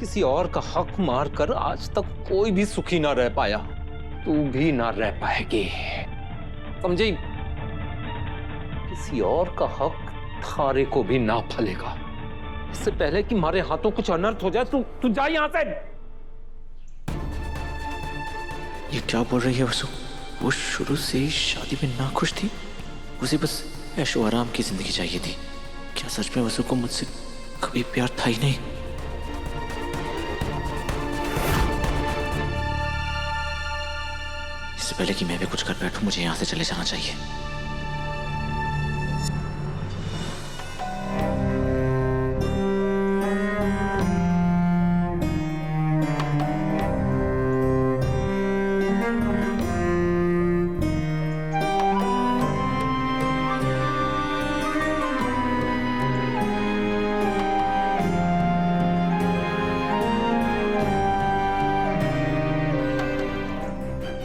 किसी और का हक मारकर आज तक कोई भी सुखी ना रह पाया, तू भी ना रह पाएगी, समझी? किसी और का हक थारे को भी ना फलेगा। इससे पहले कि हमारे हाथों कुछ अनर्थ हो जाए, तू जा यहां से। ये क्या बोल रही है वसु? वो शुरू से ही शादी में ना खुश थी, उसे बस ऐशो आराम की जिंदगी चाहिए थी। क्या सच में वसु को मुझसे कभी प्यार था ही नहीं? इससे पहले कि मैं भी कुछ कर बैठूं, मुझे यहां से चले जाना चाहिए।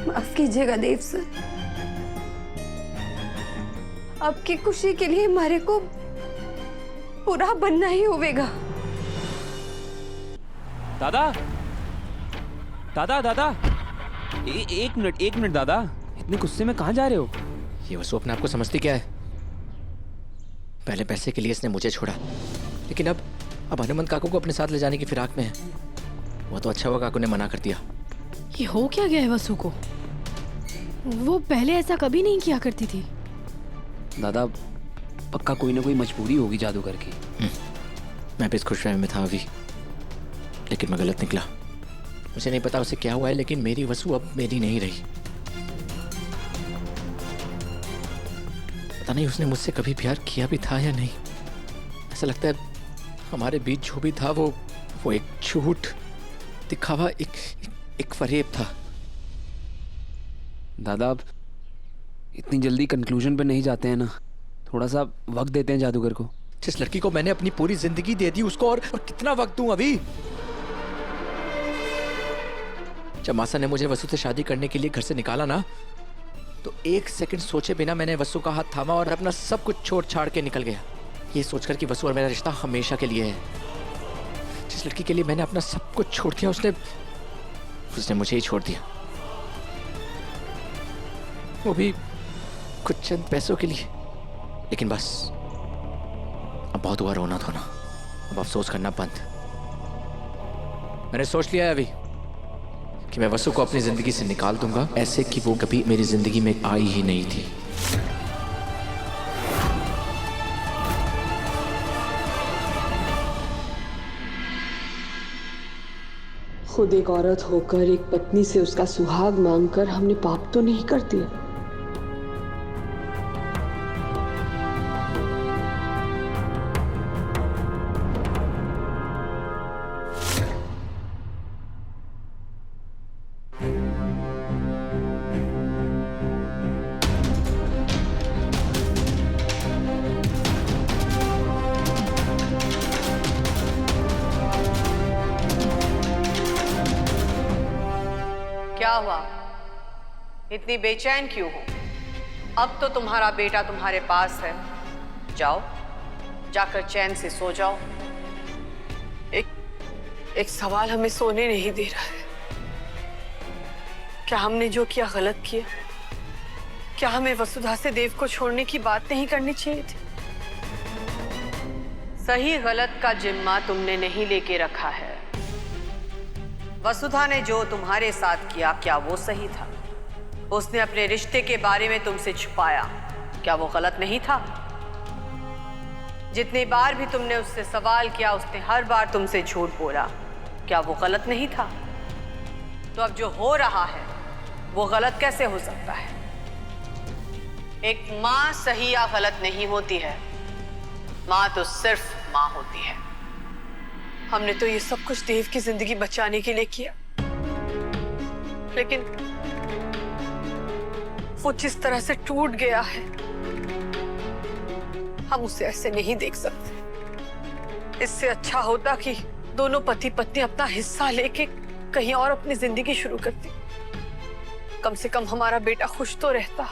माफ कीजिएगा देव सर, आपकी खुशी के लिए हमारे को पूरा बनना ही होगा। दादा दादा दादा, एक मिनट दादा, इतने गुस्से में कहाँ जा रहे हो? ये वसु अपने आप को समझती क्या है? पहले पैसे के लिए इसने मुझे छोड़ा, लेकिन अब हनुमंत काकू को अपने साथ ले जाने की फिराक में है। वो तो अच्छा हुआ काकू ने मना कर दिया। ये हो क्या गया है वसु को? वो पहले ऐसा कभी नहीं किया करती थी। दादा पक्का कोई ना कोई मजबूरी होगी जादूगर की। मैं भी इस खुशफहमी में था अभी, लेकिन मैं गलत निकला। मुझे नहीं पता उसे क्या हुआ है, लेकिन मेरी वसु अब मेरी नहीं रही। पता नहीं उसने मुझसे कभी प्यार किया भी था या नहीं। ऐसा लगता है हमारे बीच जो भी था वो एक झूठ दिखावा, एक फरेब था। दादा अब इतनी जल्दी कंक्लूजन पे नहीं जाते हैं ना, थोड़ा सा वक्त देते हैं जादूगर को। जिस लड़की को मैंने अपनी पूरी जिंदगी दे दी उसको और कितना वक्त दूं अभी? जब मासा ने मुझे वसु से शादी करने के लिए घर से निकाला ना, तो एक सेकंड सोचे बिना मैंने वसु का हाथ थामा और अपना सब कुछ छोड़ छाड़ के निकल गया, ये सोचकर कि वसु और मेरा रिश्ता हमेशा के लिए है। जिस लड़की के लिए मैंने अपना सब कुछ छोड़ दिया, उसने मुझे ही छोड़ दिया, वो भी कुछ चंद पैसों के लिए। लेकिन बस अब बहुत हुआ रोना धोना, अब अफसोस करना बंद। मैंने सोच लिया है अभी कि मैं वसु को अपनी जिंदगी से निकाल दूंगा, ऐसे कि वो कभी मेरी जिंदगी में आई ही नहीं थी। खुद एक औरत होकर एक पत्नी से उसका सुहाग मांगकर हमने पाप तो नहीं कर दिया। क्या हुआ? इतनी बेचैन क्यों हो? अब तो तुम्हारा बेटा तुम्हारे पास है, जाओ जाकर चैन से सो जाओ। एक सवाल हमें सोने नहीं दे रहा है। क्या हमने जो किया गलत किया? क्या हमें वसुधा से देव को छोड़ने की बात नहीं करनी चाहिए थी? सही गलत का जिम्मा तुमने नहीं लेके रखा है। वसुधा ने जो तुम्हारे साथ किया, क्या वो सही था? उसने अपने रिश्ते के बारे में तुमसे छुपाया, क्या वो गलत नहीं था? जितनी बार भी तुमने उससे सवाल किया, उसने हर बार तुमसे झूठ बोला, क्या वो गलत नहीं था? तो अब जो हो रहा है वो गलत कैसे हो सकता है? एक माँ सही या गलत नहीं होती है, माँ तो सिर्फ माँ होती है। हमने तो ये सब कुछ देव की जिंदगी बचाने के लिए किया, लेकिन वो जिस तरह से टूट गया है, हम उसे ऐसे नहीं देख सकते। इससे अच्छा होता कि दोनों पति पत्नी अपना हिस्सा लेके कहीं और अपनी जिंदगी शुरू करती। कम से कम हमारा बेटा खुश तो रहता।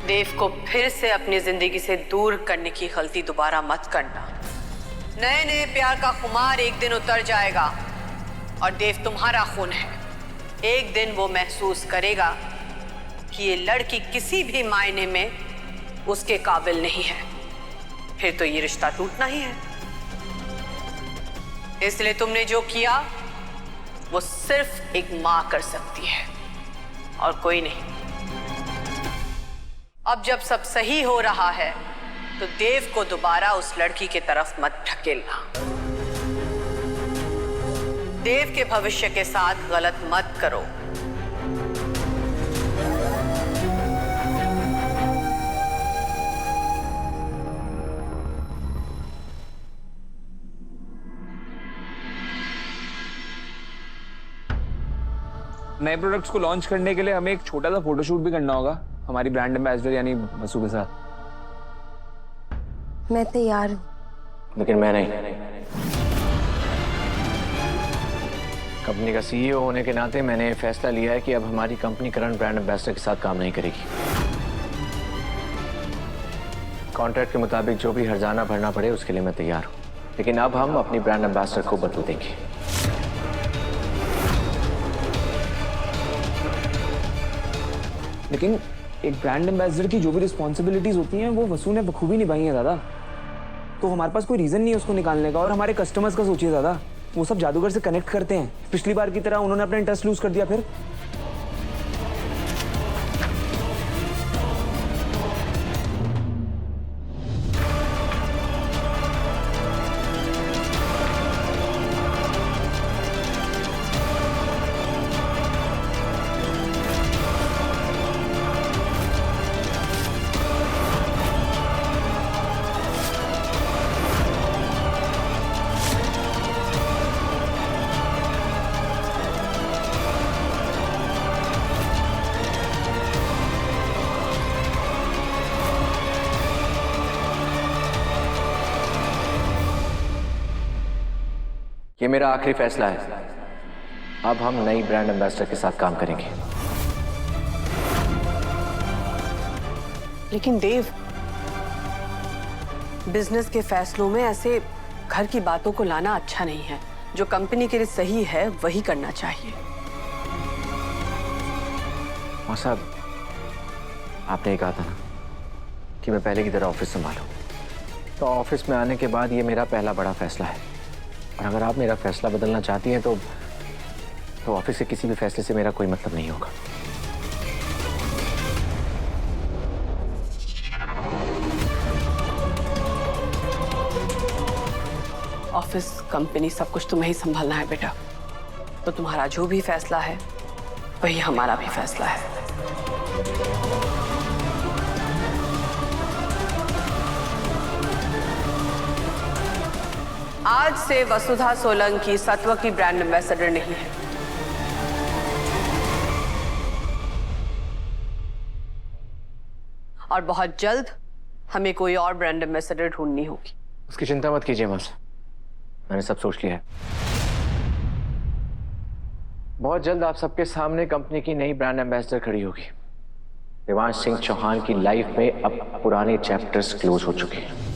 देव को फिर से अपनी जिंदगी से दूर करने की गलती दोबारा मत करना। नए नए प्यार का खुमार एक दिन उतर जाएगा और देव तुम्हारा खून है। एक दिन वो महसूस करेगा कि ये लड़की किसी भी मायने में उसके काबिल नहीं है। फिर तो ये रिश्ता टूटना ही है। इसलिए तुमने जो किया वो सिर्फ एक मां कर सकती है और कोई नहीं। अब जब सब सही हो रहा है तो देव को दोबारा उस लड़की की तरफ मत ढकेलना। देव के भविष्य के साथ गलत मत करो। नए प्रोडक्ट्स को लॉन्च करने के लिए हमें एक छोटा सा फोटोशूट भी करना होगा हमारी ब्रांड एम्बेसडर यानी वसु के साथ। मैं तैयार हूँ। लेकिन मैं नहीं। कंपनी का सीईओ होने के नाते मैंने ये फैसला लिया है कि अब हमारी कंपनी करंट ब्रांड एम्बेसडर के साथ काम नहीं करेगी। कॉन्ट्रैक्ट के मुताबिक जो भी हर्जाना भरना पड़े उसके लिए मैं तैयार हूँ, लेकिन अब हम अपनी ब्रांड एम्बेसडर को बदल देंगे। लेकिन एक ब्रांड एम्बेसडर की जो भी रिस्पॉन्सिबिलिटीज होती हैं वो वसु ने बखूबी निभाई है दादा। तो हमारे पास कोई रीजन नहीं है उसको निकालने का। और हमारे कस्टमर्स का सोचिए दादा, वो सब जादूगर से कनेक्ट करते हैं। पिछली बार की तरह उन्होंने अपना इंटरेस्ट लूज कर दिया फिर। ये मेरा आखिरी फैसला है। अब हम नई ब्रांड एम्बेसडर के साथ काम करेंगे। लेकिन देव, बिजनेस के फैसलों में ऐसे घर की बातों को लाना अच्छा नहीं है। जो कंपनी के लिए सही है वही करना चाहिए। मां साहब, आपने कहा था ना कि मैं पहले की तरह ऑफिस संभालूं, तो ऑफिस में आने के बाद ये मेरा पहला बड़ा फैसला है। और अगर आप मेरा फैसला बदलना चाहती हैं तो ऑफिस के किसी भी फैसले से मेरा कोई मतलब नहीं होगा। ऑफिस, कंपनी, सब कुछ तुम्हें ही संभालना है बेटा। तो तुम्हारा जो भी फैसला है वही हमारा भी फैसला है। आज से वसुधा सोलंकी सत्व की ब्रांड एम्बेसडर नहीं है। और बहुत जल्द हमें कोई और ब्रांड एम्बेसडर ढूंढनी होगी। उसकी चिंता मत कीजिए मां साहब, मैंने सब सोच लिया है। बहुत जल्द आप सबके सामने कंपनी की नई ब्रांड एम्बेसडर खड़ी होगी। देवांश सिंह चौहान की लाइफ में अब पुराने चैप्टर्स क्लोज हो चुके हैं।